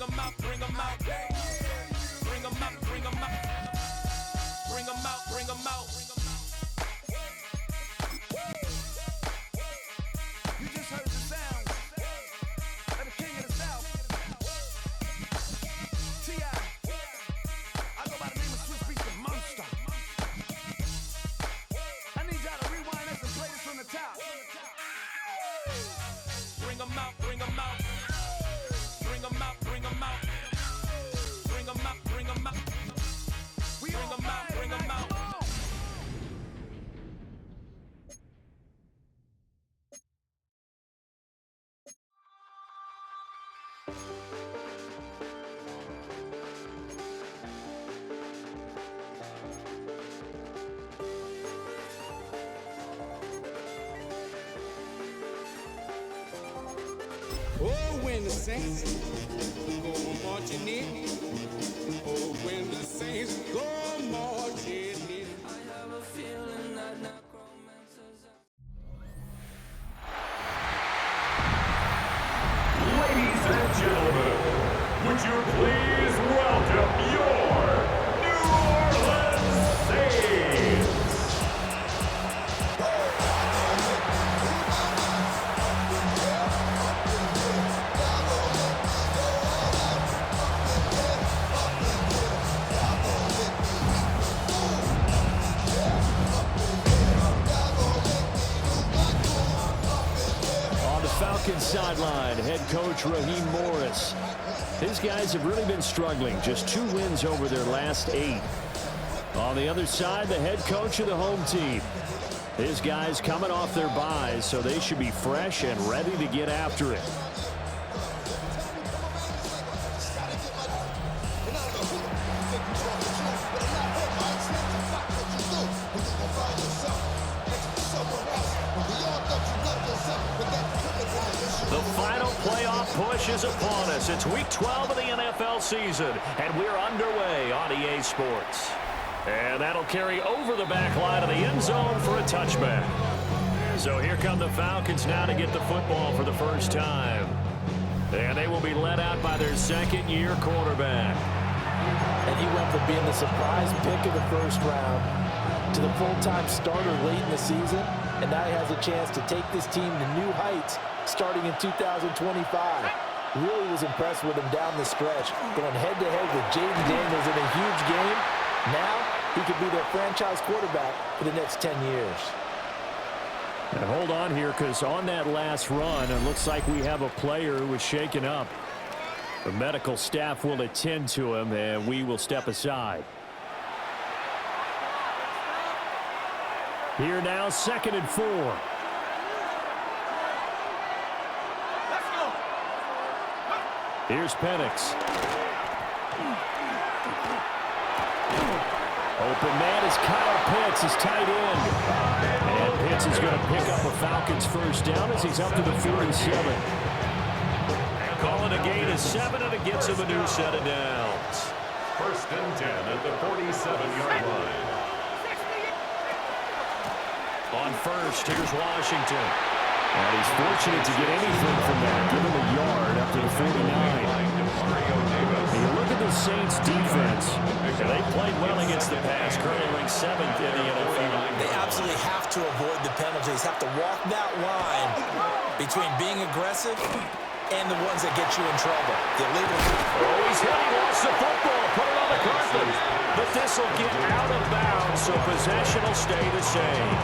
them out, bring them out. Bring them out, bring them out. Bring them out, bring them out. You just heard the sound of the king of the South. T.I. I go by the name of Swiss Beats the Monster. I need y'all to rewind this and play this from the top. Bring them out, bring them out. Bring them out, bring them out. Bring them out, bring them out. Bring them out, bring them out. Oh, when the saints go marching in. Oh, when the saints go marching in. I have a feeling that necromancers are... Ladies and gentlemen, would you please welcome your New Orleans Saints? On the Falcons sideline, head coach Raheem Morris. His guys have really been struggling. Just 2 wins over their last 8. On the other side, the head coach of the home team. His guys coming off their byes, so they should be fresh and ready to get after it. The final playoff push is upon us. It's week 12 of the NFL season, and we're underway on EA Sports. And that'll carry over the back line of the end zone for a touchback. So here come the Falcons now to get the football for the first time. And they will be led out by their second-year quarterback. And he went from being the surprise pick of the first round to the full-time starter late in the season. And now he has a chance to take this team to new heights starting in 2025. Really was impressed with him down the stretch, going head-to-head with Jaden Daniels in a huge game. Now he could be their franchise quarterback for the next 10 years. And hold on here, because on that last run, it looks like we have a player who was shaken up. The medical staff will attend to him, and we will step aside. Here now, 2nd and 4. Here's Penix. Open man is Kyle Pitts, his tight end. And Pitts is going to pick up a Falcons first down as he's up to the 47. Calling a gain of 7, and it gets him a new set of downs. 1st and 10 at the 47-yard line. On first, here's Washington. And he's fortunate to get anything from that. Give him a yard up to the 49. And you look at the Saints defense. They played well against the pass, currently ranked 7th in the NFL. They absolutely have to avoid the penalties, have to walk that line between being aggressive and the ones that get you in trouble. The illegal. Oh, he's hit. He lost the football. Put it on the carpet. But this will get out of bounds, so possession will stay the same.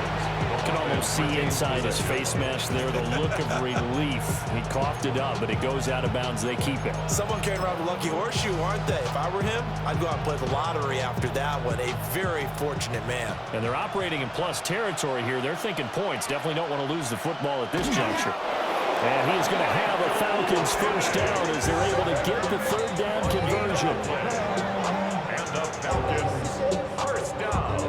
You can almost see inside his face mask there the look of relief. He coughed it up, but it goes out of bounds. They keep it. Someone carrying around a lucky horseshoe, aren't they? If I were him, I'd go out and play the lottery after that one. A very fortunate man. And they're operating in plus territory here. They're thinking points. Definitely don't want to lose the football at this juncture. And he's going to have a Falcons first down as they're able to get the 3rd down conversion. And the Falcons first down.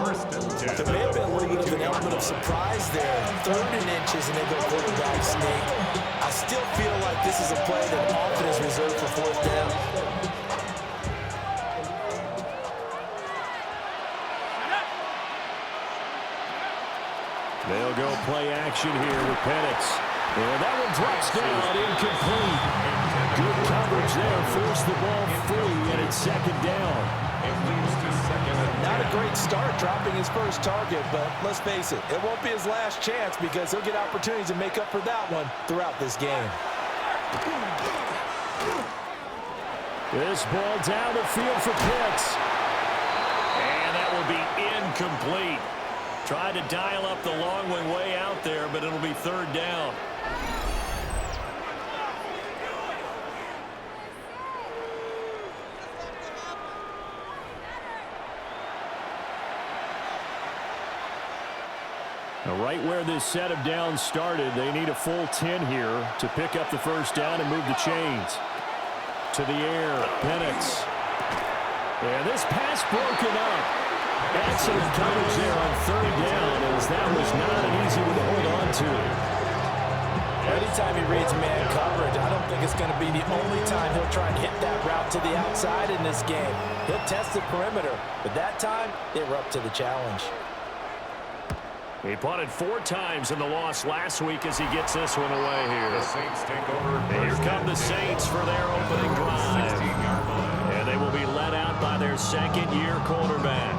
1st and 10. There may have been a little bit of an element of surprise there. 3rd and inches, and they go quarterback sneak. I still feel like this is a play that often is reserved for 4th down. They'll go play action here with Penix. And that one drops down, incomplete. Good coverage there, forced the ball free, and it's second down. Not a great start dropping his first target, but let's face it, it won't be his last chance because he'll get opportunities to make up for that one throughout this game. This ball down the field for Pitts. And that will be incomplete. Tried to dial up the long one way out there, but it'll be third down. Now, right where this set of downs started, they need a full 10 here to pick up the first down and move the chains. To the air, Penix. And this pass broken up. Excellent coverage there on third down, as that was not an easy one to hold on to. Anytime he reads man coverage, I don't think it's going to be the only time he'll try and hit that route to the outside in this game. He'll test the perimeter, but that time, they were up to the challenge. He punted 4 times in the loss last week as he gets this one away here. The Saints take over. And here come the Saints for their opening drive. And they will be led out by their second-year quarterback.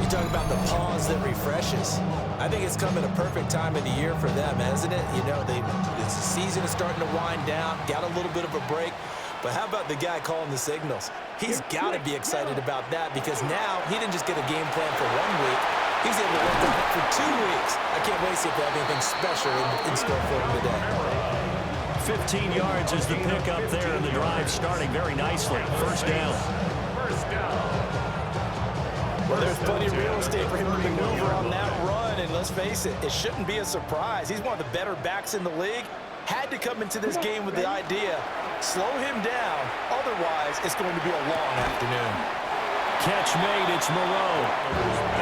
You talk about the pause that refreshes. I think it's come at a perfect time of the year for them, hasn't it? You know, the season is starting to wind down, got a little bit of a break. But how about the guy calling the signals? He's got to be excited about that because now he didn't just get a game plan for 1 week. He's able to work on it for 2 weeks. I can't wait to see if they have anything special in store for him today. 15 yards is the pickup there, and the drive starting very nicely. First down. Well, there's plenty of real estate for him to maneuver on that run, and let's face it, it shouldn't be a surprise. He's one of the better backs in the league. Had to come into this game with the idea, slow him down, otherwise it's going to be a long afternoon. Catch made, it's Moreau.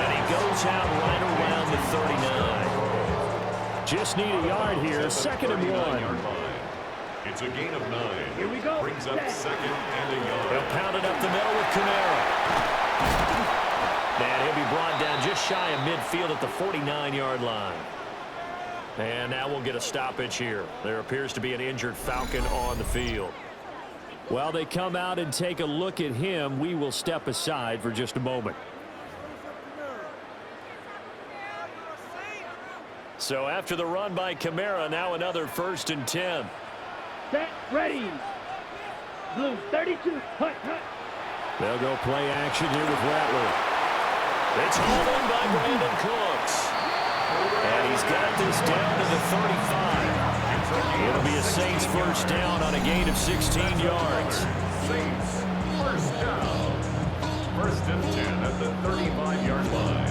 And he goes out right around the 39. Just need a yard here, second and 1. It's a gain of 9. Here we go. Brings up second and a yard. They'll pound it up the middle with Kamara. And he'll be brought down just shy of midfield at the 49-yard line. And now we'll get a stoppage here. There appears to be an injured Falcon on the field. While they come out and take a look at him, we will step aside for just a moment. So after the run by Kamara, now another 1st and 10. Set, ready. Blue 32. Hut, hut. They'll go play action here with Rattler. It's hauled in by Brandon Cooks. And he's got this down to the 35. It'll be a Saints first down on a gain of 16 yards. Saints first down. 1st and 10 at the 35-yard line.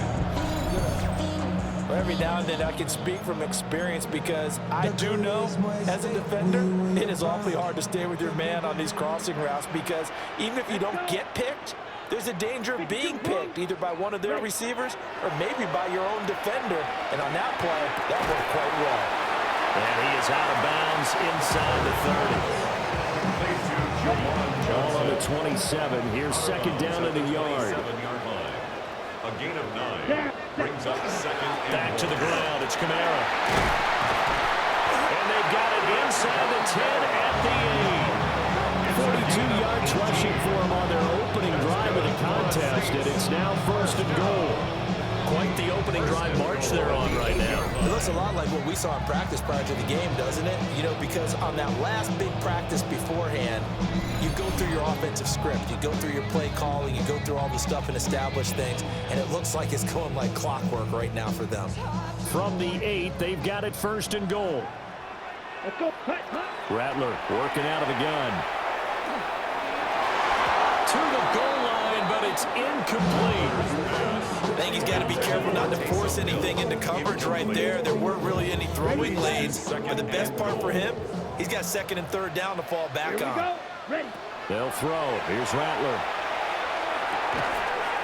Well, every now and then I can speak from experience because I do know as a defender it is awfully hard to stay with your man on these crossing routes because even if you don't get picked, there's a danger of being picked either by one of their receivers or maybe by your own defender. And on that play, that worked quite well. And he is out of bounds inside the 30. Ball on the 27. Here's second down at the yard. 7-yard line. A gain of 9. Brings up second and Back to the ground. It's Kamara. And they've got it inside the 10 at the 8. 42 yards rushing for him on their opening drive of the contest, and it's now 1st and goal. Quite the opening drive march they're on right now. It looks a lot like what we saw in practice prior to the game, doesn't it? You know, because on that last big practice beforehand, you go through your offensive script, you go through your play calling, you go through all the stuff and establish things, and it looks like it's going like clockwork right now for them. From the 8, they've got it 1st and goal. Let's go. Hut, hut. Rattler working out of the gun. To the goal line, but it's incomplete. I think he's got to be careful not to force anything into coverage right there. There weren't really any throwing lanes, but the best part for him, he's got 2nd and 3rd down to fall back Here we on. go. Ready. They'll throw. Here's Rattler.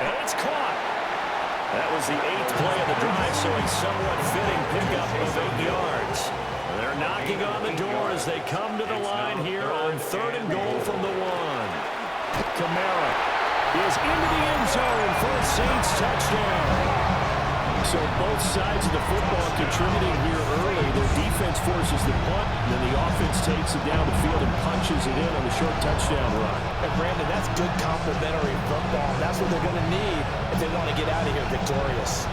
And it's caught. That was the 8th play of the drive, so a somewhat fitting pickup of 8 yards. They're knocking on the door as they come to the line here on 3rd and goal from the 1. Kamara is into the end zone for a Saints touchdown. So both sides of the football contributing here early. Their defense forces the punt, and then the offense takes it down the field and punches it in on the short touchdown run. And Brandon, that's good complementary football. That's what they're going to need if they want to get out of here victorious.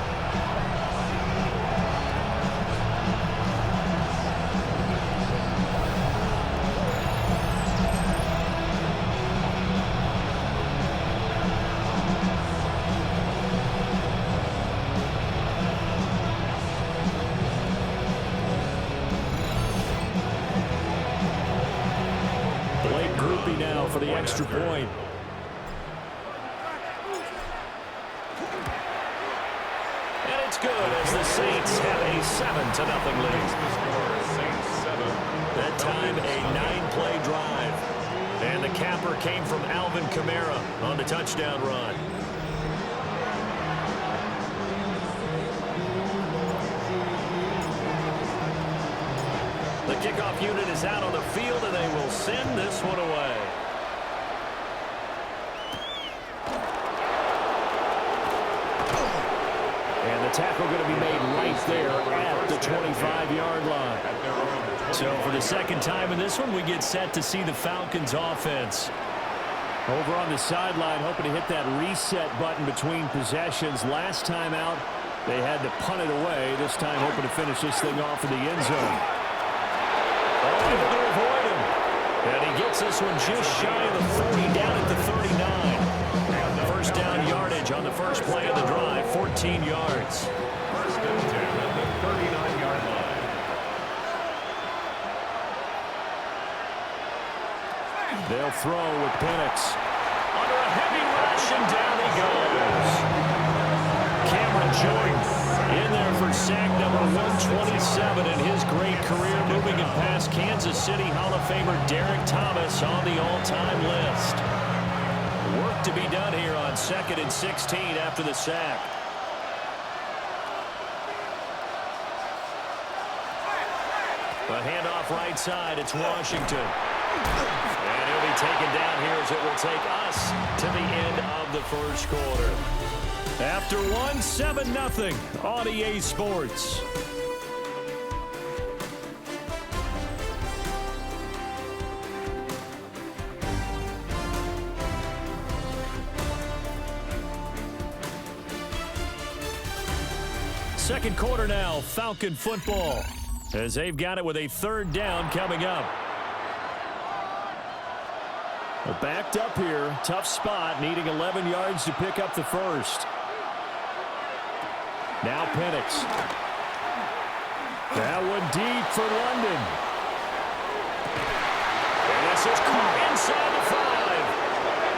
Now for the extra point. And it's good as the Saints have a 7-0 lead. That time a 9-play drive. And the capper came from Alvin Kamara on the touchdown run. The kickoff unit is out on the field, and they will send this one away. And the tackle going to be made right there at the 25-yard line. So for the second time in this one, we get set to see the Falcons offense. Over on the sideline, hoping to hit that reset button between possessions. Last time out, they had to punt it away. This time hoping to finish this thing off in the end zone. Able to avoid him. And he gets this one just shy of the 40, down at the 39. First down yardage on the first play of the drive, 14 yards. First and 10 at the 39-yard line. They'll throw with Penix. Under a heavy rush, and down he goes. Cameron Jordan in there for sack number 127 in his great career, moving it past Kansas City Hall of Famer Derek Thomas on the all-time list. Work to be done here on 2nd and 16 after the sack. A handoff right side, it's Washington. And he'll be taken down here as it will take us to the end of the first quarter. After one, 7-0 on EA Sports. Second quarter now, Falcon football, as they've got it with a third down coming up. Well, backed up here, tough spot, needing 11 yards to pick up the first. Now Penix. That one deep for London. And this is caught inside the 5.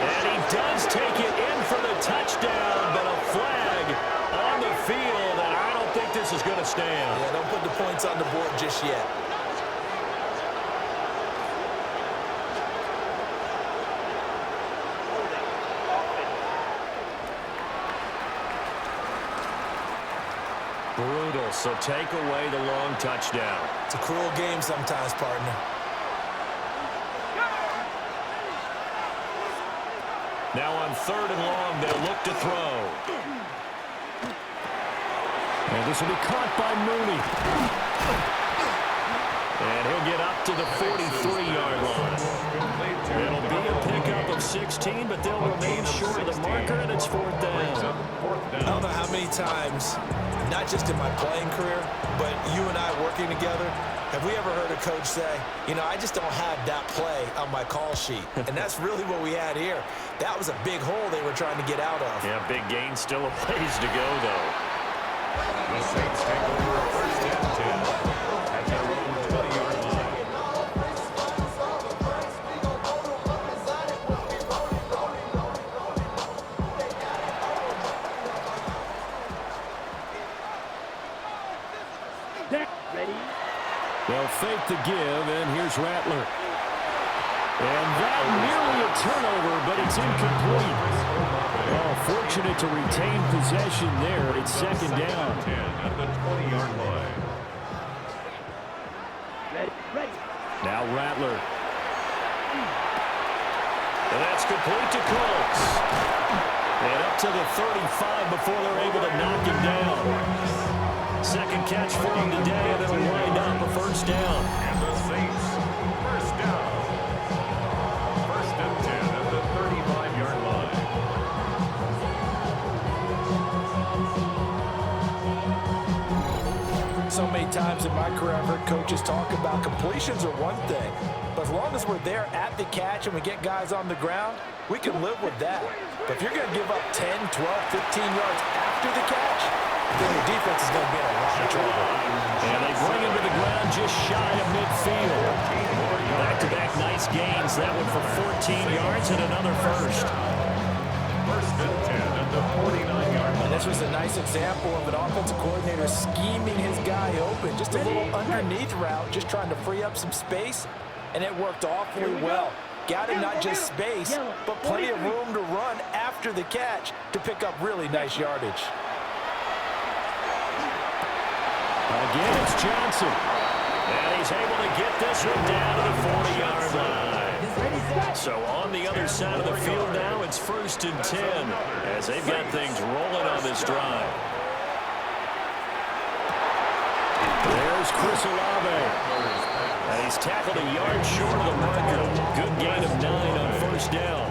And he does take it in for the touchdown, but a flag on the field, and I don't think this is going to stand. Yeah, don't put the points on the board just yet. Brutal, so take away the long touchdown. It's a cruel game sometimes, partner. Now on 3rd and long, they'll look to throw. And this will be caught by Mooney. And he'll get up to the 43-yard line. It'll be a pickup of 16, but they'll remain short of the marker, and it's 4th down. I don't know how many times, not just in my playing career, but you and I working together, have we ever heard a coach say, you know, I just don't have that play on my call sheet. And that's really what we had here. That was a big hole they were trying to get out of. Yeah, big gain, still a ways to go, though. The Saints take over first and 10 at their own 20-yard line. They'll fake the give, and here's Rattler. And that nearly a turnover, but it's incomplete. Oh, fortunate to retain possession there. It's 2nd down. 10 at the 20-yard line. Now Rattler. And that's complete to Colts. And up to the 35 before they're able to knock him down. Second catch for him today, and it'll wind up a 1st first down. And the Saints, first down. First and 10 at the 35-yard line. So many times in my career, I've heard coaches talk about completions are one thing, but as long as we're there at the catch and we get guys on the ground, we can live with that. But if you're going to give up 10, 12, 15 yards after the catch, then the defense is going to be in a lot of trouble. And they bring him to the ground just shy of midfield. Back-to-back nice gains. That one for 14 yards and another first. First and 10 at the 49-yard line. And this was a nice example of an offensive coordinator scheming his guy open. Just a little underneath route, just trying to free up some space, and it worked awfully well. Got him not just space, but plenty of room to run after the catch to pick up really nice yardage. Again, it's Johnson. And he's able to get this one down to the 40-yard line. So on the other side of the field now, it's first and 10 as they've got things rolling on this drive. There's Chris Olave. And he's tackled a yard short of the marker. Good gain of 9 on first down.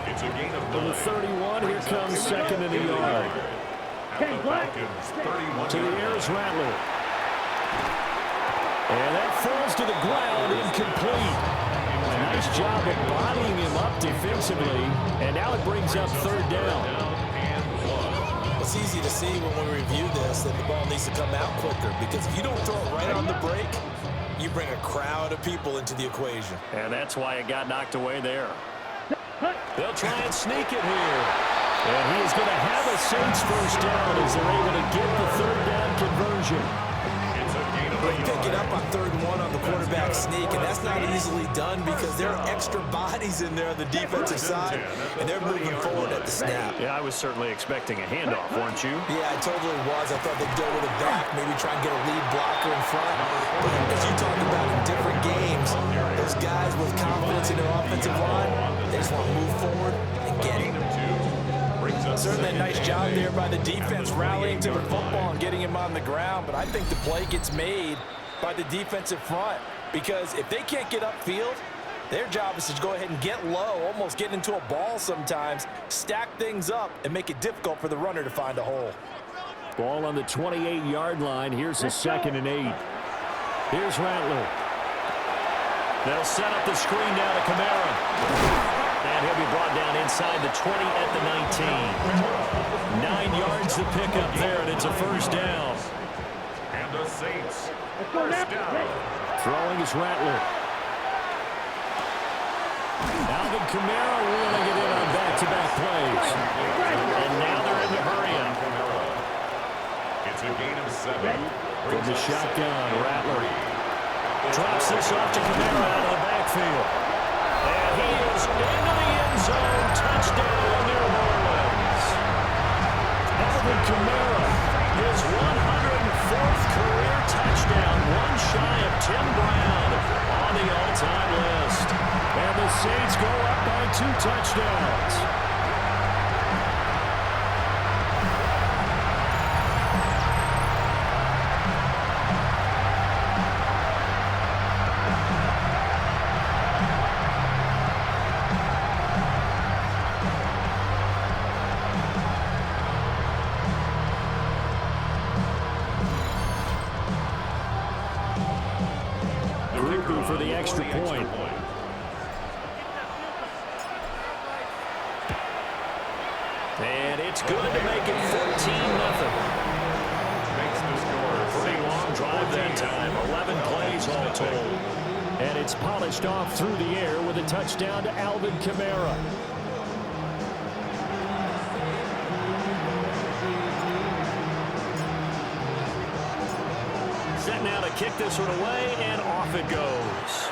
It's a gain of 9. To the 31, here comes second and a yard. At the Falcons, 31. To the air is Rattler. And that falls to the ground, incomplete. A nice job of bodying him up defensively. And now it brings up third down. It's easy to see when we review this that the ball needs to come out quicker, because if you don't throw it right on the break, you bring a crowd of people into the equation. And that's why it got knocked away there. They'll try and sneak it here. And he is going to have a Saints first down as they're able to get the third down conversion. It's a gain of They 1 pick it yard. up on 3rd and 1 on the quarterback sneak, and that's not easily done because there are extra bodies in there on the defensive side, and they're moving forward at the snap. Yeah, I was certainly expecting a handoff, weren't you? Yeah, I totally was. I thought they'd go with it back, maybe try and get a lead blocker in front. But as you talked about in different games, those guys with confidence in their offensive line, they just want to move forward and get it. Certainly a nice job there by the defense rallying to the football and getting him on the ground, but I think the play gets made by the defensive front, because if they can't get upfield, their job is to go ahead and get low, almost get into a ball sometimes, stack things up, and make it difficult for the runner to find a hole. Ball on the 28-yard line. Here's the 2nd and 8. Here's Rattler. They'll set up the screen down to Kamara. And he'll be brought down inside the 20 at the 19. 9 yards to pick up there, and it's a first down. And the Saints, first down. Throwing is Rattler. Alvin Kamara wheeling it in on back-to-back plays. And now they're in the hurry-up. It's a gain of 7. From the shotgun, Rattler drops this off to Kamara out of the backfield. And he is into the end zone. Touchdown, New Orleans. Alvin Kamara, his 104th career touchdown, one shy of Tim Brown on the all-time list. And the Saints go up by 2 touchdowns. For the extra point. And it's good to make it 14-0. Makes the score Pretty long drive that time. 11 plays all told. And it's polished off through the air with a touchdown to Alvin Kamara. Set now to kick this one away, and off it goes.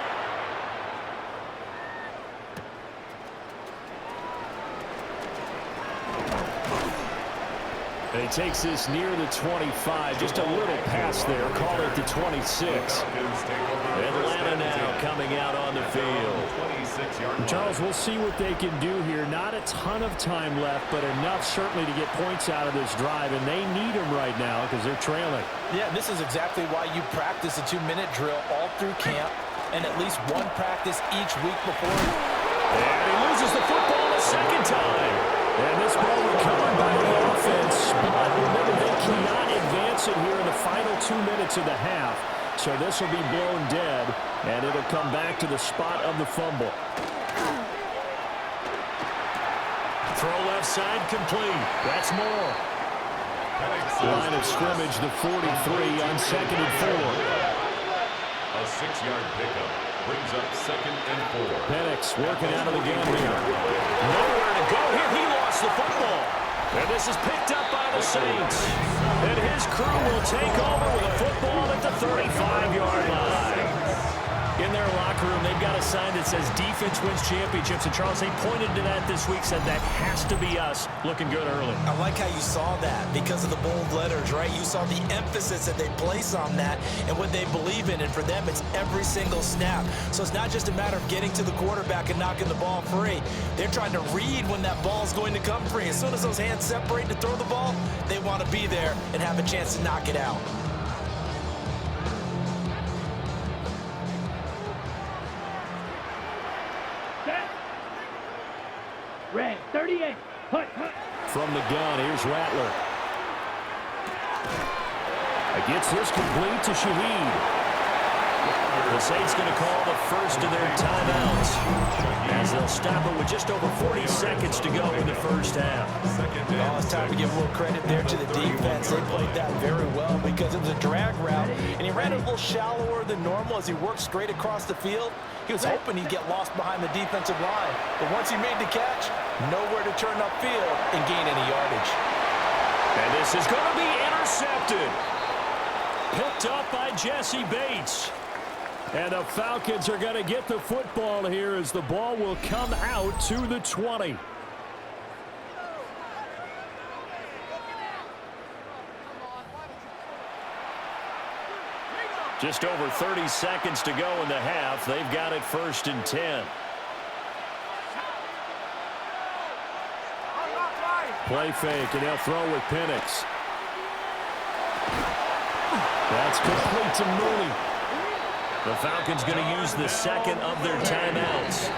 He takes this near the 25. Just a little pass there. Call it the 26. Atlanta now coming out on the field. Charles, we'll see what they can do here. Not a ton of time left, but enough certainly to get points out of this drive, and they need them right now because they're trailing. Yeah, this is exactly why you practice a 2-minute drill all through camp and at least one practice each week before. And he loses the football a second time. And this ball recovered by the offense. But remember, they cannot advance it here in the final 2 minutes of the half. So this will be blown dead, and it'll come back to the spot of the fumble. Throw left side complete. That's more. Line of scrimmage, the 43 on 2nd and 4. A 6-yard pickup brings up 2nd and 4. Penix working out of the gun here. Nowhere to go here. He lost the football. And this is picked up by the Saints. And his crew will take over with a football at the 35-yard line. In their locker room, they've got a sign that says defense wins championships. And Charles, they pointed to that this week, said that has to be us. Looking good early. I like how you saw that because of the bold letters, right? You saw the emphasis that they place on that and what they believe in. And for them, it's every single snap. So it's not just a matter of getting to the quarterback and knocking the ball free. They're trying to read when that ball is going to come free. As soon as those hands separate to throw the ball, they want to be there and have a chance to knock it out. Red 38. From the gun, here's Rattler. Gets this complete to Shaheed. The Saints going to call the first of their timeouts as they'll stop it with just over 40 seconds to go in the first half. Oh, it's time to give a little credit there to the defense. They played that very well because it was a drag route, and he ran it a little shallower than normal as he worked straight across the field. He was hoping he'd get lost behind the defensive line, but once he made the catch, nowhere to turn upfield and gain any yardage. And this is going to be intercepted. Picked up by Jesse Bates. And the Falcons are going to get the football here as the ball will come out to the 20. Just over 30 seconds to go in the half. They've got it 1st and 10. Play fake, and they'll throw with Penix. That's complete to Mooney. The Falcons going to use the second of their timeouts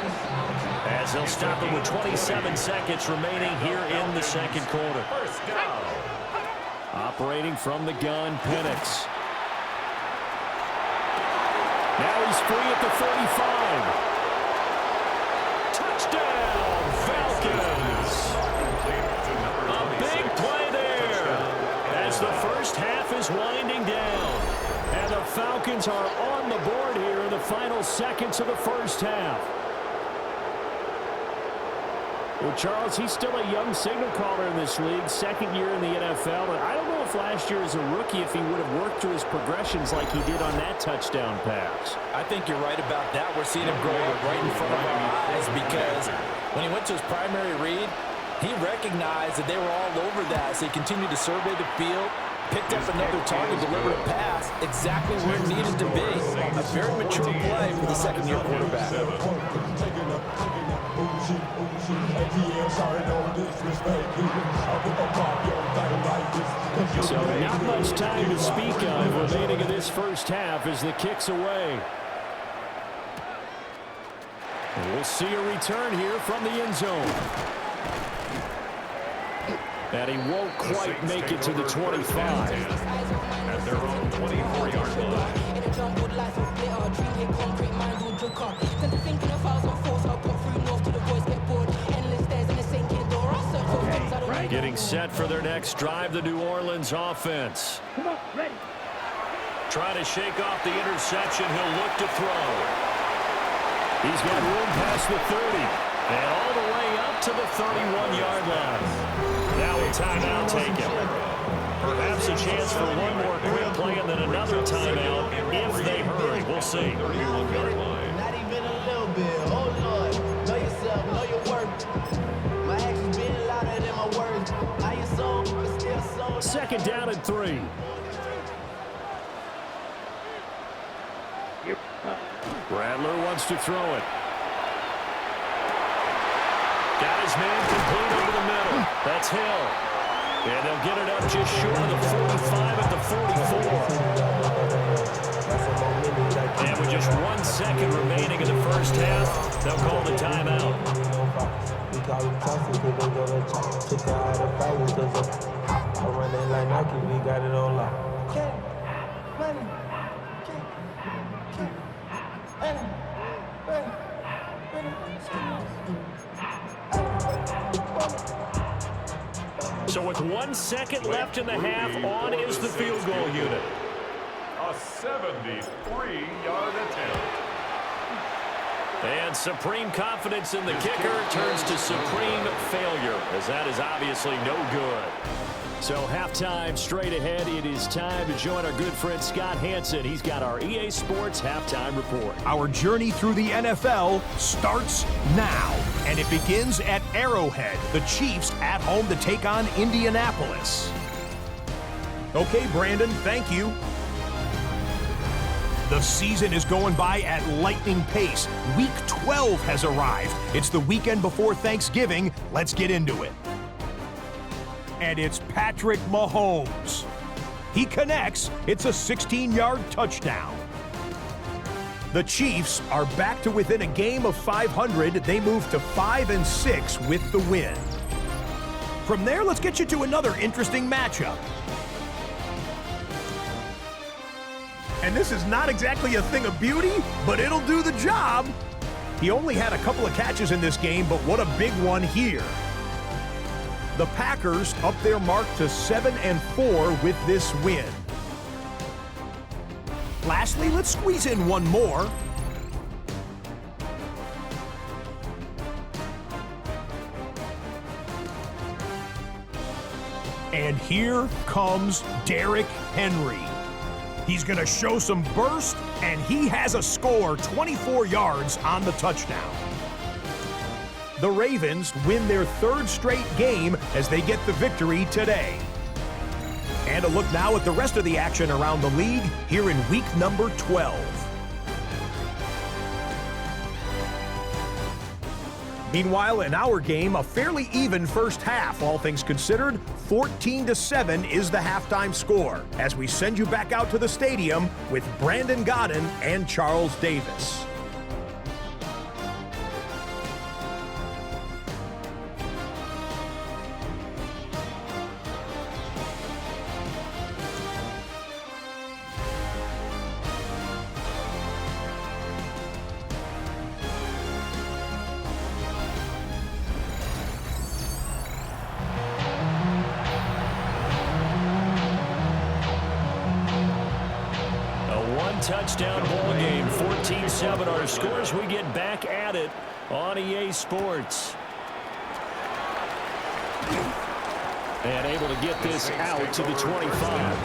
as they'll stop it with 27 seconds remaining here in the second quarter. First down. Operating from the gun, Penix. Now he's free at the 35. Touchdown, Falcons. A big play there as the first half is winding down. And the Falcons are on the board here in the final seconds of the first half. Well, Charles, he's still a young signal caller in this league, 2nd year in the NFL. But I don't know if last year as a rookie, if he would have worked through his progressions like he did on that touchdown pass. I think you're right about that. We're seeing him grow right in front of our eyes because when he went to his primary read, he recognized that they were all over that. So he continued to survey the field, picked up another target, delivered a pass exactly where it needed to be. A very mature play for the 2nd-year quarterback. So not much time to speak of remaining in this first half as the kick's away. And we'll see a return here from the end zone. And he won't quite make it to the 25. At their own 24-yard line. Getting set for their next drive, the New Orleans offense. Come on, ready. Trying to shake off the interception. He'll look to throw. He's got room past the 30. And all the way up to the 31-yard line. Now a timeout taken. Perhaps a chance for one more quick play and then another timeout if they hurry. We'll see. 31-yard line. Not even a little bit. Oh, Lord. Know yourself. Know your worth. My actions been louder than my words. Now you're so, but still so 2nd down and 3. Rattler wants to throw it. Got his man complete over the middle. That's Hill. And they'll get it up just short of the 45 at the 44. And with just 1 second remaining in the first half, they'll call the timeout. So with 1 second left in the half, on is the field goal unit. A 73-yard attempt. And supreme confidence in the kicker turns to supreme failure, as that is obviously no good. So halftime straight ahead. It is time to join our good friend Scott Hansen. He's got our EA Sports halftime report. Our journey through the NFL starts now, and it begins at Arrowhead. The Chiefs at home to take on Indianapolis. Okay, Brandon, thank you. The season is going by at lightning pace. Week 12 has arrived. It's the weekend before Thanksgiving. Let's get into it. And it's Patrick Mahomes. He connects. It's a 16-yard touchdown. The Chiefs are back to within a game of 500. They move to 5-6 with the win. From there, let's get you to another interesting matchup. And this is not exactly a thing of beauty, but it'll do the job. He only had a couple of catches in this game, but what a big one here. The Packers up their mark to 7-4 with this win. Lastly, let's squeeze in one more. And here comes Derrick Henry. He's going to show some burst, and he has a score, 24 yards on the touchdown. The Ravens win their 3rd straight game as they get the victory today. And a look now at the rest of the action around the league here in week number 12. Meanwhile, in our game, a fairly even first half, all things considered. 14-7 is the halftime score as we send you back out to the stadium with Brandon Godden and Charles Davis. Touchdown ball game, 14-7 our scores. We get back at it on EA Sports. And able to get this out to the 25.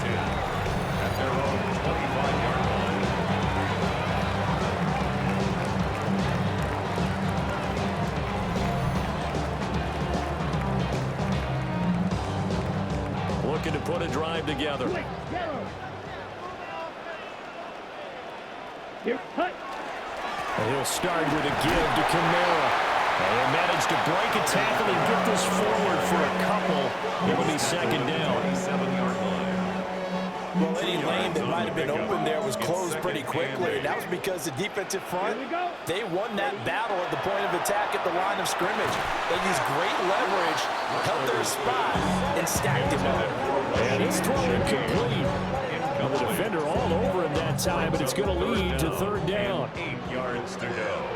At their own 25-yard line. Looking to put a drive together. And he'll start with a give to Kamara. And managed to break a tackle and get this forward for a couple. It will be 2nd down. 27-yard line. Well, any lane that might have been open there was closed pretty quickly. And that was because the defensive front, they won that battle at the point of attack at the line of scrimmage. They used great leverage, held their spot, and stacked him up. And he's thrown incomplete. The defender all over him that time, but it's going to lead to 3rd down. 8 yards to go.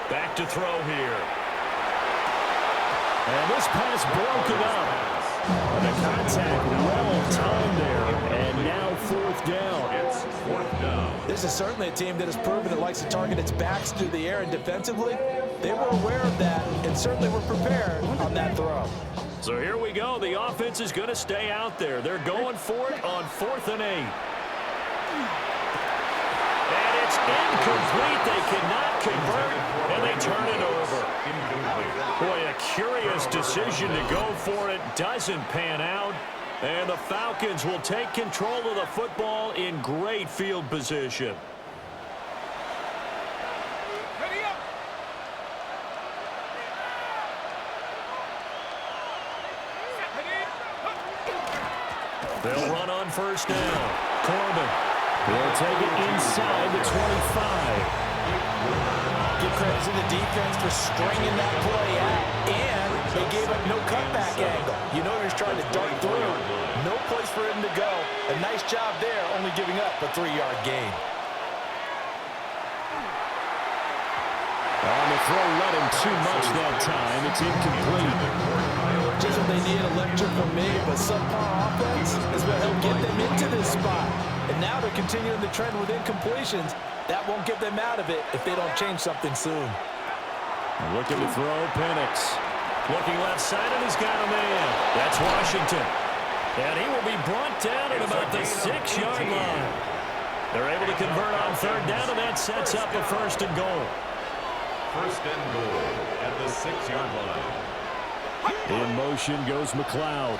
Back to throw here. And this pass broken up. The contact well timed there, and now 4th down. It's 4th down. This is certainly a team that has proven it likes to target its backs through the air, and defensively, they were aware of that and certainly were prepared on that throw. So here we go. The offense is going to stay out there. They're going for it on 4th and 8. And it's incomplete. They cannot convert, and they turn it over. Boy, a curious decision to go for it. Doesn't pan out. And the Falcons will take control of the football in great field position. They'll run on first down. Corbin. They'll take it inside the 25. Give credit to the defense for stringing that play out, and they gave up no cutback angle. You know he's trying to dart through. No place for him to go. A nice job there, only giving up a 3-yard gain. On the throw, let him too much that time. It's incomplete. Just what they need, a lecture from me, but subpar offense is what helped get them into this spot. And now they're continuing the trend with incompletions. That won't get them out of it if they don't change something soon. Looking to throw, Penix. Looking left side, and he's got a man. That's Washington. And he will be brought down at about the 6-yard line. They're able to convert on third down, and that sets up a first and goal. First and goal at the 6-yard line. In motion goes McLeod.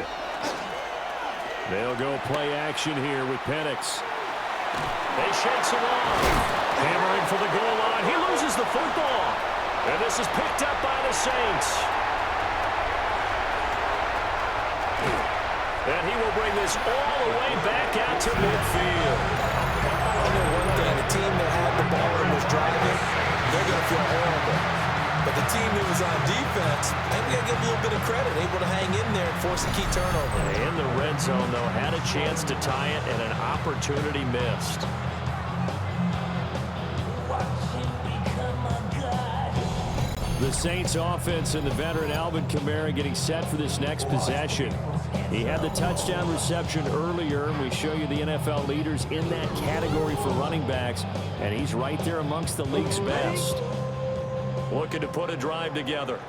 They'll go play action here with Penix. They shakes him off. Hammering for the goal line. He loses the football. And this is picked up by the Saints. And he will bring this all the way back out to midfield. I know one thing, the team that had the ball and was driving, they're going to feel horrible. But the team that was on defense, I think we got to give a little bit of credit, able to hang in there and force a key turnover. In the red zone, though, had a chance to tie it and an opportunity missed. The Saints offense and the veteran Alvin Kamara getting set for this next possession. He had the touchdown reception earlier, and we show you the NFL leaders in that category for running backs, and he's right there amongst the league's best. Looking to put a drive together.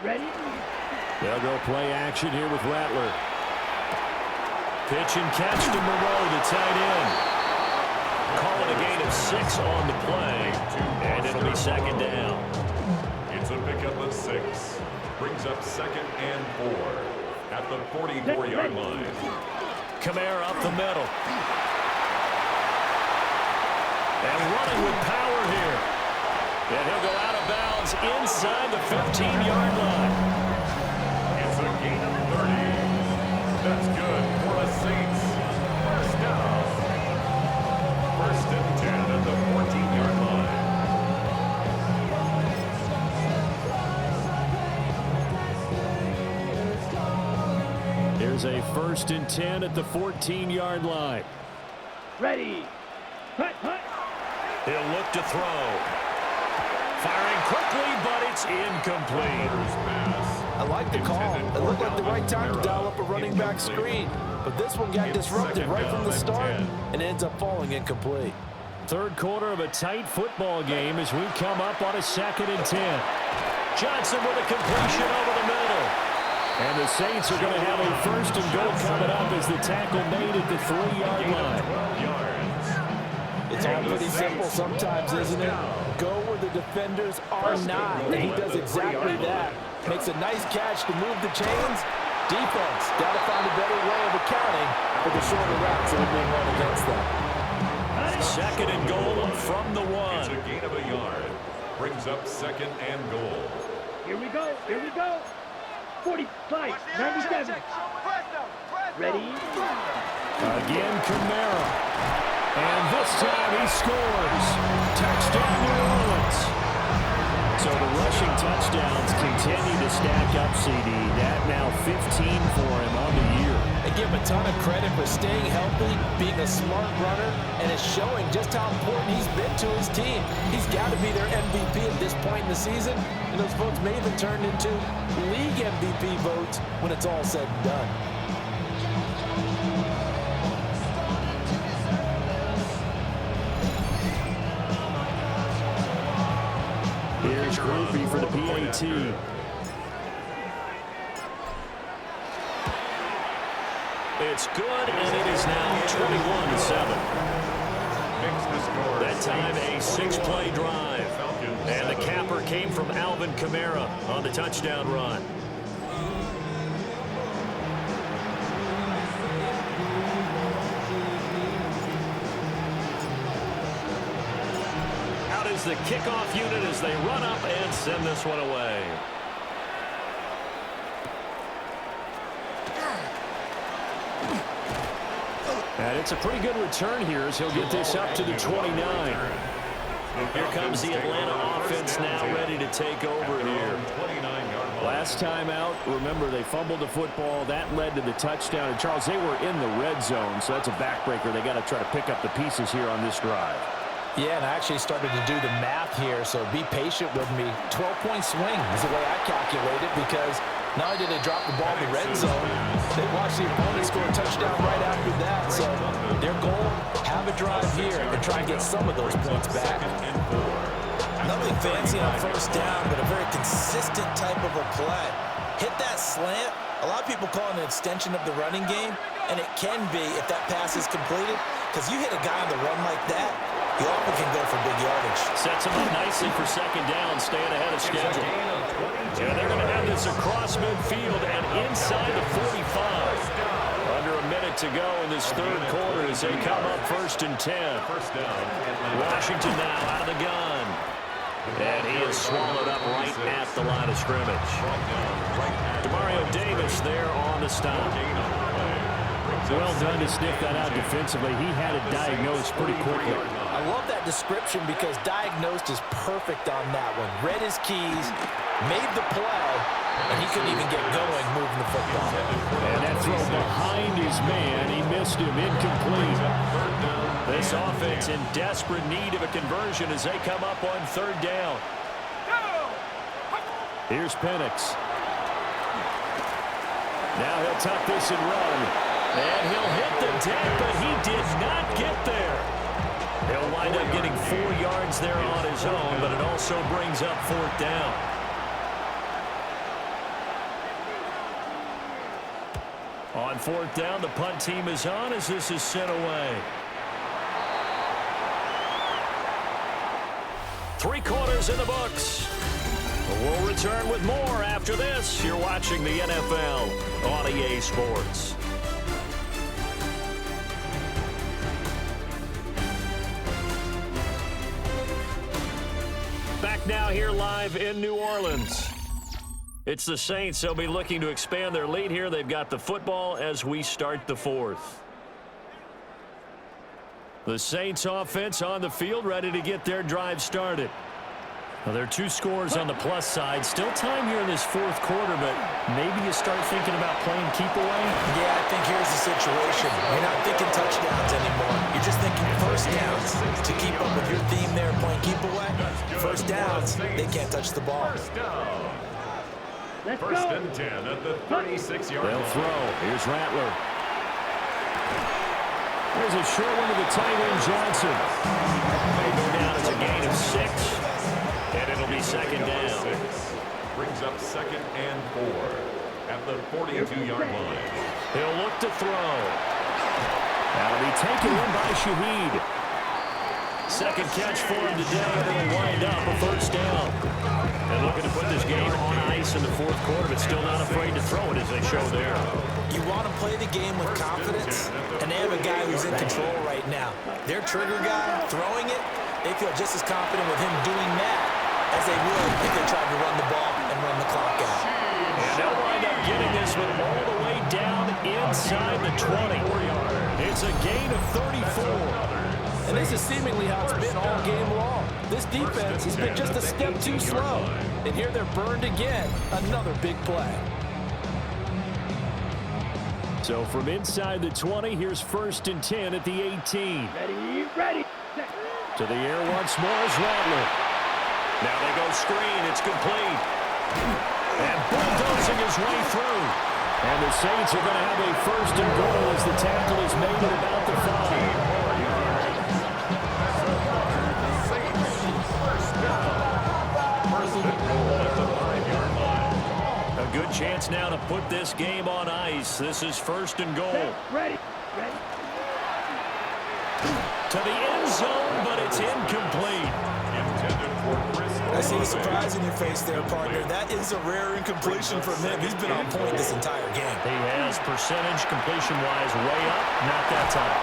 Ready? They'll go play action here with Rattler. Pitch and catch to Moreau, the tight end. Calling a gain of 6 on the play, and it'll be second down. It's a pickup of 6. Brings up second and 4 at the 44-yard line. Kamara up the middle. And running with power here. And he'll go out of bounds inside the 15-yard line. It's a gain of 30. That's good for the Saints. First down. First and 10 at the 14-yard line. Here's a first and 10 at the 14-yard line. Ready. Hut. He'll look to throw. Firing quickly, but it's incomplete. I like the call. It looked like the right time to dial up a running back screen. But this one got disrupted right from the start and ends up falling incomplete. Third quarter of a tight football game as we come up on a second and 10. Johnson with a completion over the middle. And the Saints are going to have a first and goal coming up as the tackle made at the 3-yard line. It's all pretty simple sometimes, isn't it? Go where the defenders are not, and he does exactly that. Makes a nice catch to move the chains. Defense, got to find a better way of accounting for the shorter routes that are being run against them. Second and goal from the 1. It's a gain of a yard. Brings up second and goal. Here we go. 45, 97. Ready? Again, Kamara. And this time he scores. Touchdown, New Orleans. So the rushing touchdowns continue to stack up, CD. That now 15 for him on the year. And give him a ton of credit for staying healthy, being a smart runner, and it's showing just how important he's been to his team. He's got to be their MVP at this point in the season, and those votes may even turn into league MVP votes when it's all said and done. Here's Groupie for the PAT. It's good, and it is now 21-7. Makes this That time a 6-play drive. And the capper came from Alvin Kamara on the touchdown run. Out is the kickoff unit as they run up and send this one away. And it's a pretty good return here as he'll get this up to the 29. Here comes the Atlanta offense now ready to take over here. Last time out, remember, they fumbled the football. That led to the touchdown. And, Charles, they were in the red zone, so that's a backbreaker. They got to try to pick up the pieces here on this drive. Yeah, and I actually started to do the math here, so be patient with me. 12-point swing is the way I calculate it, because not only did they drop the ball in the red zone, they watched the opponent score a touchdown right after that. So their goal, have a drive here and try and get some of those points back. Nothing fancy on first down, but a very consistent type of a play. Hit that slant. A lot of people call it an extension of the running game, and it can be if that pass is completed, because you hit a guy on the run like that, you often can go for big yardage. Sets him up nicely for second down, staying ahead of schedule. Yeah, they're going to have this across midfield and inside the 45. Under a minute to go in this third quarter as they come up 1st and 10. Washington now out of the gun. And he is swallowed up right at the line of scrimmage. Demario Davis there on the stop. Well done to sniff that out defensively. He had it diagnosed pretty quickly. I love that description because diagnosed is perfect on that one. Read his keys, made the play, and he couldn't even get going moving the football. And that throw behind his man, he missed him, incomplete. This offense in desperate need of a conversion as they come up on 3rd down. Here's Penix. Now he'll tuck this and run. And he'll hit the deck, but he did not get there. He'll wind up getting 4 yards there on his own, but it also brings up 4th down. On 4th down, the punt team is on as this is sent away. 3 quarters in the books. We'll return with more after this. You're watching the NFL on EA Sports. Back now here live in New Orleans. It's the Saints. They'll be looking to expand their lead here. They've got the football as we start the 4th. The Saints offense on the field ready to get their drive started. Well, there are 2 scores on the plus side. Still time here in this 4th quarter, but maybe you start thinking about playing keep away? Yeah, I think here's the situation. You're not thinking touchdowns anymore. You're just thinking first downs. To keep up with your theme there, playing keep away, first downs, they can't touch the ball. Let's First go. and 10 at the 36-yard line. They'll throw. Here's Rattler. There's a short one to the tight end, Johnson. They go down as a gain of 6, and it'll be 2nd down. Brings up 2nd and 4 at the 42-yard line. He'll look to throw. That'll be taken in by Shaheed. Second catch for him today, and it'll wind up a 1st down. And looking to put this game on ice in the 4th quarter, but still not afraid to throw it as they show there. You want to play the game with confidence, and they have a guy who's in control right now. Their trigger guy, throwing it, they feel just as confident with him doing that as they would if they tried to run the ball and run the clock out. And they'll wind up getting this one all the way down inside the 20. It's a gain of 34. And this is seemingly how it's been all game long. This defense has been just a step too slow. And here they're burned again. Another big play. So from inside the 20, here's 1st and 10 at the 18. Ready, ready. To the air once more is Rattler. Now they go screen. It's complete. And bulldozing his way through. And the Saints are going to have a 1st and goal as the tackle is made at about the 5. A good chance now to put this game on ice. This is 1st and goal. Ready, ready. to the end zone, but it's incomplete. Intended for Chris. I see the surprise in your face there, partner. That is a rare incompletion from him. He's been on point this entire game. He has percentage completion-wise way up, not that time.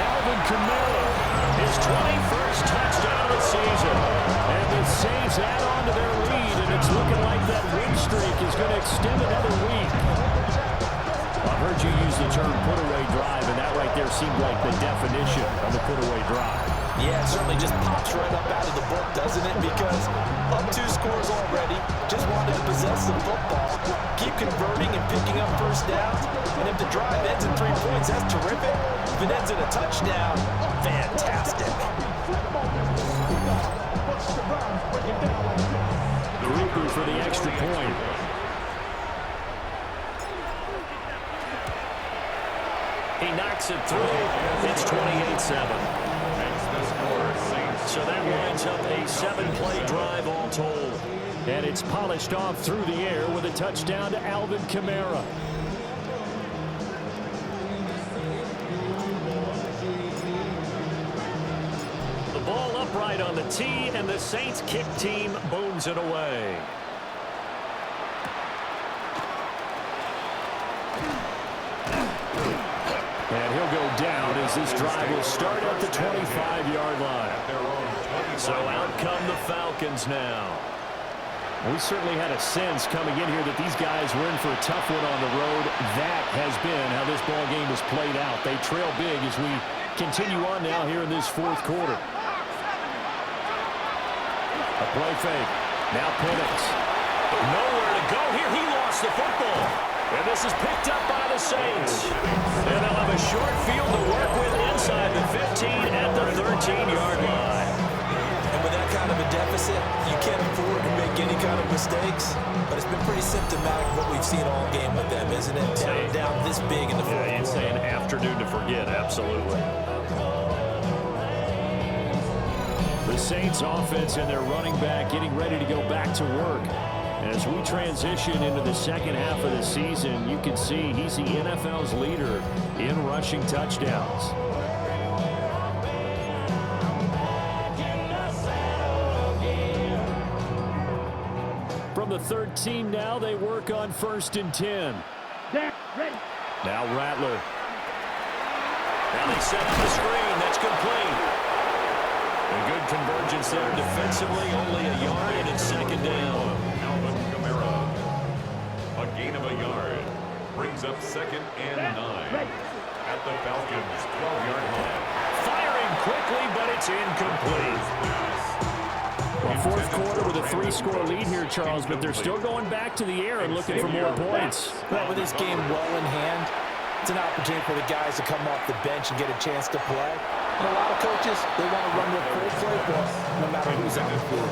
Alvin Kamara, his 21st touchdown of the season. And the Saints add on to their lead, and it's looking like that win streak is going to extend another week. I've heard you use the term put-away drive, and that right there seemed like the definition of a put-away drive. Yeah, it certainly just pops right up out of the book, doesn't it? Because up 2 scores already, just wanted to possess the football, keep converting and picking up first downs, and if the drive ends in 3 points, that's terrific. If it ends in a touchdown, fantastic. Grupu for the extra point. He knocks it through. It's 28-7. So that winds up a 7-play drive all told. And it's polished off through the air with a touchdown to Alvin Kamara. The ball upright on the tee, and the Saints kick team booms it away. And he'll go down as this drive will start at the 25-yard line. So out come the Falcons now. We certainly had a sense coming in here that these guys were in for a tough one on the road. That has been how this ball game has played out. They trail big as we continue on now here in this 4th quarter. A play fake. Now Penix. Nowhere to go here. He lost the football. And this is picked up by the Saints. And they'll have a short field to work with inside the 15 at the 13-yard line. And with that kind of a deficit, you can't afford to make any kind of mistakes. But it's been pretty symptomatic of what we've seen all game with them, isn't it? Down this big in the 4th quarter. You'd say an afternoon to forget, absolutely. The Saints offense and their running back getting ready to go back to work. As we transition into the second half of the season, you can see he's the NFL's leader in rushing touchdowns. From the 13 now, they work on 1st and 10. Now Rattler. Now they set up the screen. That's complete. A good convergence there defensively. Only a yard, and it's 2nd down. Alvin Kamara. A gain of a yard. Brings up 2nd and 9. At the Falcons' 12-yard line. Firing quickly, but it's incomplete. Well, 4th quarter with a 3-score lead here, Charles, but they're still going back to the air and looking for more points. Well, with this game well in hand, it's an opportunity for the guys to come off the bench and get a chance to play. And a lot of coaches, they want to run their full playbook no matter who's on the field.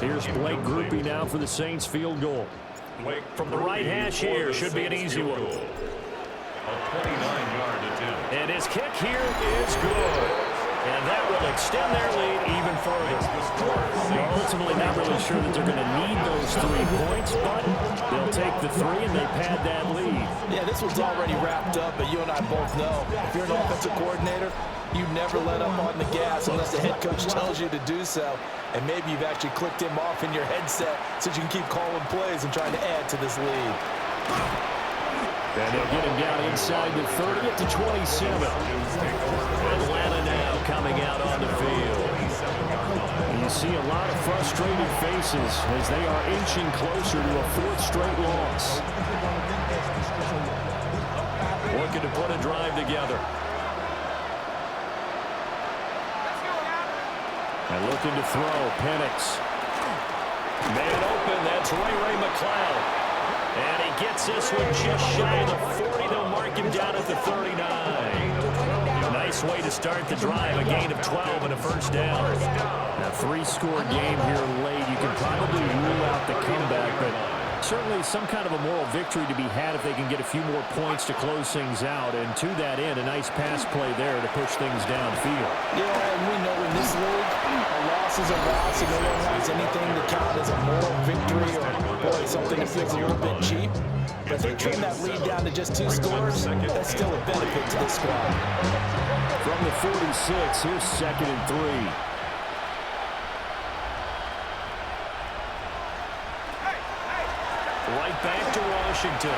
Here's Blake Grupe now for the Saints field goal. From the right hash here, should be an easy one. A 29-yard attempt. And his kick here is good. And that will extend their lead even further. They're ultimately not really sure that they're going to need those 3 points, but they'll take the 3 and they pad that lead. Yeah, this one's already wrapped up, but you and I both know if you're an offensive coordinator, you never let up on the gas unless the head coach tells you to do so. And maybe you've actually clicked him off in your headset so you can keep calling plays and trying to add to this lead. And they'll get him down inside the 30 at the 27. Atlanta now coming out on the field. You see a lot of frustrated faces as they are inching closer to a 4th straight loss. Looking to put a drive together. And looking to throw, Penix. Man open, that's Ray McCloud. And he gets this one just shy of the 40. They'll mark him down at the 39. Nice way to start the drive. A gain of 12 and a 1st down. A 3-score game here late. You can probably rule out the comeback, but certainly some kind of a moral victory to be had if they can get a few more points to close things out. And to that end, a nice pass play there to push things downfield. Yeah, and we know in this league, a loss is a loss, and no one wants anything to count as a moral victory or, boy, something that feels a little bit cheap. But if they trim that lead down to just 2 scores, that's still a benefit to this squad. From the 46, here's 2nd and 3. Right back to Washington.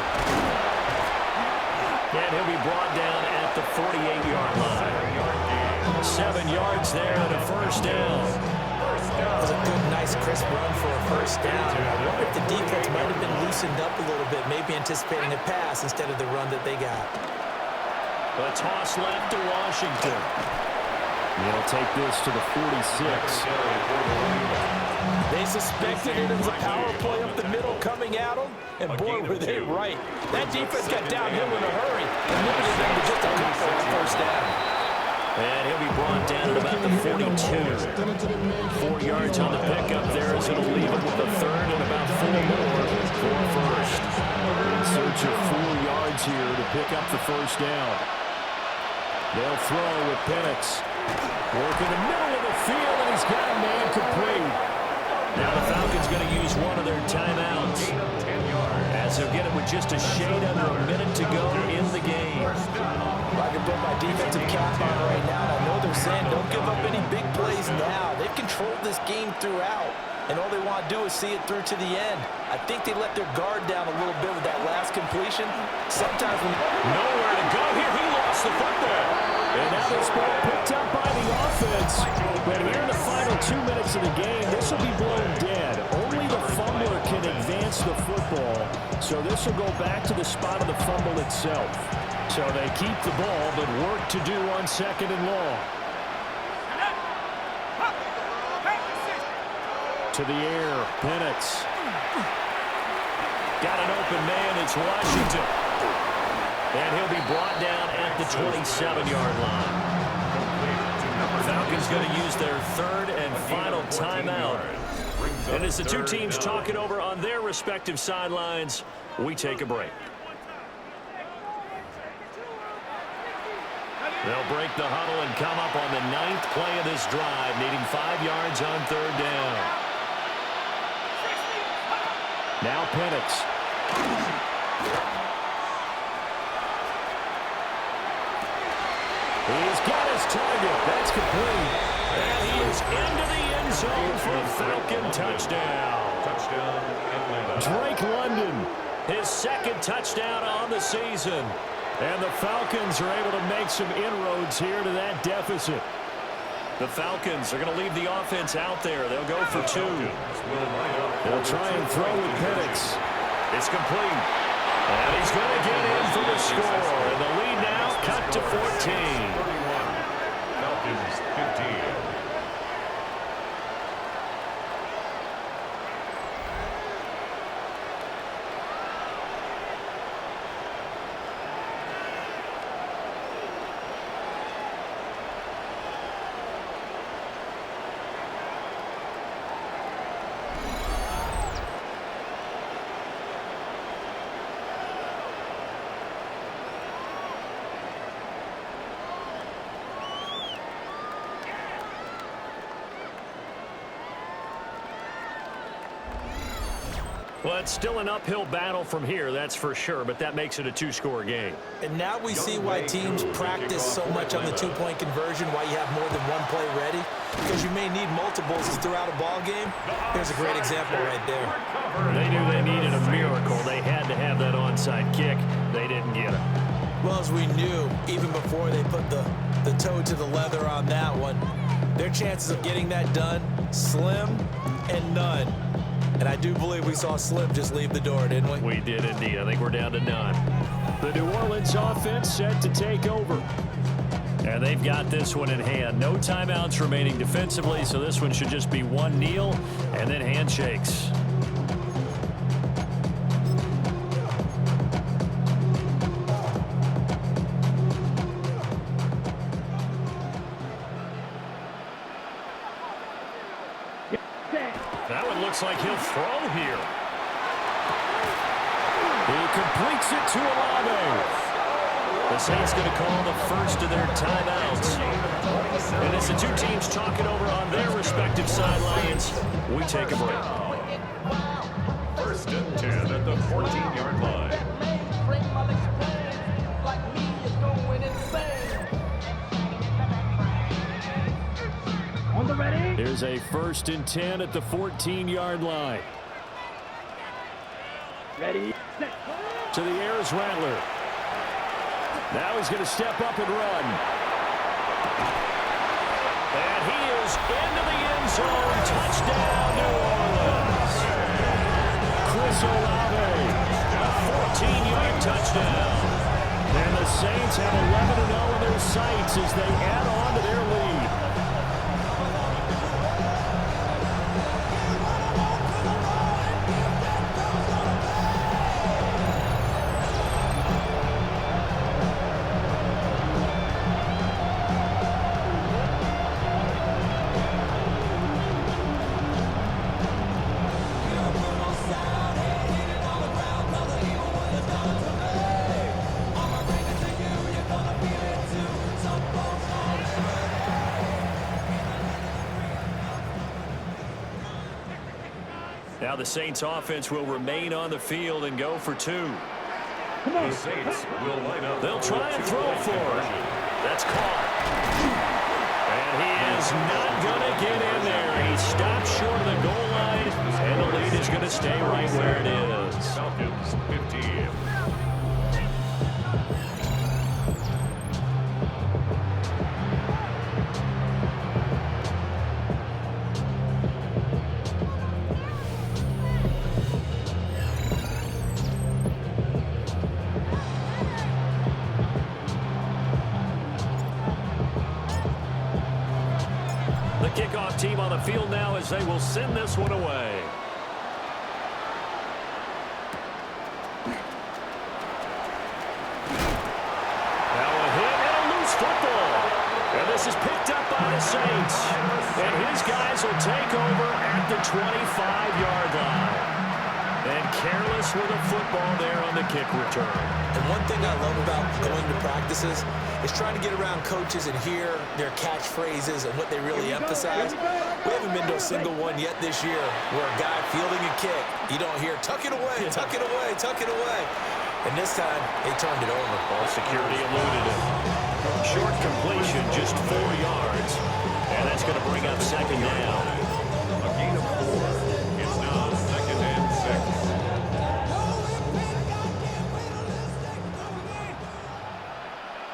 And he'll be brought down at the 48-yard line. 7 yards there and a first down. That was a good, nice, crisp run for a first down. I wonder if the defense might have been loosened up a little bit, maybe anticipating a pass instead of the run that they got. A toss left to Washington. They'll take this to the 46. They suspected it was a power play up the middle coming at them, and boy, were they right. That defense got downhill in a hurry and limited them to just a couple of first down. And he'll be brought down at about the 42. 4 yards on the pickup there as it'll leave him with a third and about 4 more for first. In search of 4 yards here to pick up the first down. They'll throw with Penix. Work in the middle of the field, and he's got a man complete. Now the Falcons going to use one of their timeouts, as they'll get it with just a shade under a minute to go in the game. I can put my defensive cap on right now, and I know they're saying don't give up any big plays now. They've controlled this game throughout, and all they want to do is see it through to the end. I think they let their guard down a little bit with that last completion. Sometimes when nowhere to go here, he lost the football. And now this ball picked up by the offense. But here in the final 2 minutes of the game, this will be blown dead. Only the fumbler can advance the football. So this will go back to the spot of the fumble itself. So they keep the ball, but work to do on 2nd and long. To the air, Penix. Got an open man, it's Washington. And he'll be brought down at the 27-yard line. Falcons going to use their 3rd and final timeout. And as the two teams talk it over on their respective sidelines, we take a break. They'll break the huddle and come up on the 9th play of this drive, needing 5 yards on 3rd down. Now Penix. He's got his target. That's complete. And he is into the end zone for a Falcon touchdown. Touchdown, Atlanta. Drake London, his 2nd touchdown on the season. And the Falcons are able to make some inroads here to that deficit. The Falcons are going to leave the offense out there. They'll go for 2. They'll try and throw with Penix. It's complete. And he's going to get in for the score. And the lead now cut to 14. Falcons 15. Well, it's still an uphill battle from here, that's for sure, but that makes it a 2-score game. And now we see why teams practice so much on the 2-point conversion, why you have more than one play ready, because you may need multiples throughout a ball game. Here's a great example right there. They knew they needed a miracle. They had to have that onside kick. They didn't get it. Well, as we knew, even before they put the toe to the leather on that one, their chances of getting that done, slim and none. And I do believe we saw Slim just leave the door, didn't we? We did indeed. I think we're down to none. The New Orleans offense set to take over. And they've got this one in hand. No timeouts remaining defensively, so this one should just be one kneel and then handshakes. That one looks like he'll throw here. He completes it to Olave. The Saints going to call the first of their timeouts. And as the two teams talk it over on their respective sidelines, we take a break. 1st and 10 at the 14-yard line. is a 1st and 10 at the 14-yard line. Ready, set. To the air is Rattler. Now he's going to step up and run. And he is into the end zone. Touchdown, New Orleans. Chris Olave, a 14-yard touchdown. And the Saints have 11-0 in their sights as they add on to their lead. Now the Saints offense will remain on the field and go for 2. The Saints will line up. They'll try and throw for it. That's caught. And he is not going to get in there. He stopped short of the goal line, and the lead is going to stay right where it is. Falcons 15. Kickoff team on the field now as they will send this one away. Now a hit and a loose football. And this is picked up by the Saints. And his guys will take over at the 25-yard line. And careless with a football there on the kick return. And one thing I love about going to practices is trying to get around coaches and hear their catchphrases and what they really emphasize. We haven't been to a single one yet this year where a guy fielding a kick, you don't hear, tuck it away, tuck it away, tuck it away. And this time, they turned it over. Ball security eluded it. Short completion, just 4 yards. And that's going to bring up 2nd down. A gain of 4. It's now 2nd and 6.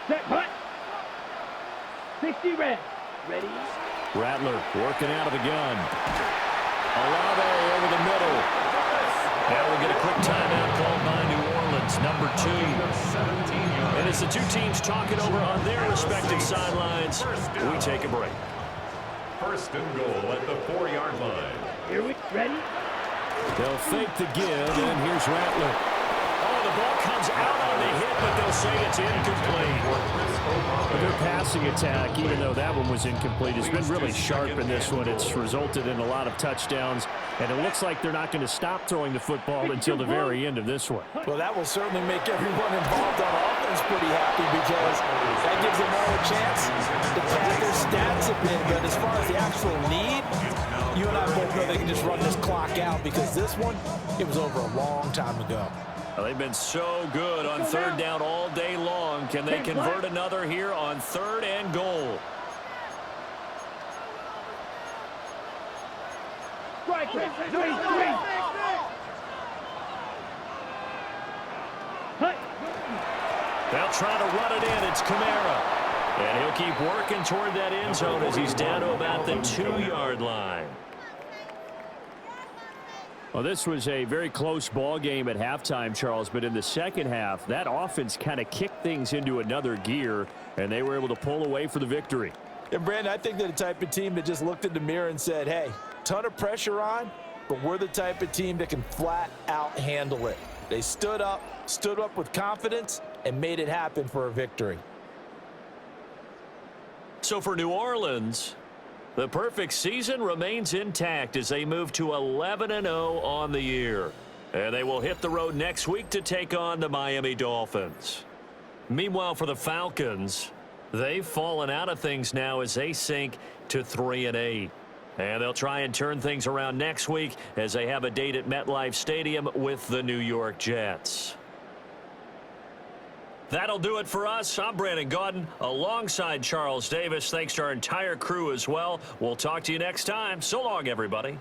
Set, punt. 60 red. Ready. Rattler working out of the gun. Olave over the middle. Now we'll get a quick timeout called by New Orleans, number 2. And as the two teams talking over on their respective sidelines, we take a break. 1st and goal at the 4-yard line. Here we ready. They'll fake the give, and here's Rattler. Oh, the ball comes out on the hit, but they'll say it's incomplete. Their passing attack, even though that one was incomplete, has been really sharp in this one. It's resulted in a lot of touchdowns, and it looks like they're not going to stop throwing the football until the very end of this one. Well, that will certainly make everyone involved on offense pretty happy because that gives them all a chance to pad their stats a bit. But as far as the actual need, you and I both know they can just run this clock out because this one, it was over a long time ago. Well, they've been so good on 3rd down all day long. Can they convert another here on 3rd and goal? Strike rate. 93. Hut. They'll try to run it in. It's Kamara. And he'll keep working toward that end zone as he's down to about the 2-yard line. Well, this was a very close ball game at halftime, Charles, but in the second half, that offense kind of kicked things into another gear, and they were able to pull away for the victory. And, Brandon, I think they're the type of team that just looked in the mirror and said, hey, ton of pressure on, but we're the type of team that can flat out handle it. They stood up with confidence, and made it happen for a victory. So for New Orleans, the perfect season remains intact as they move to 11-0 on the year. And they will hit the road next week to take on the Miami Dolphins. Meanwhile, for the Falcons, they've fallen out of things now as they sink to 3-8. And they'll try and turn things around next week as they have a date at MetLife Stadium with the New York Jets. That'll do it for us. I'm Brandon Gaudin alongside Charles Davis. Thanks to our entire crew as well. We'll talk to you next time. So long, everybody.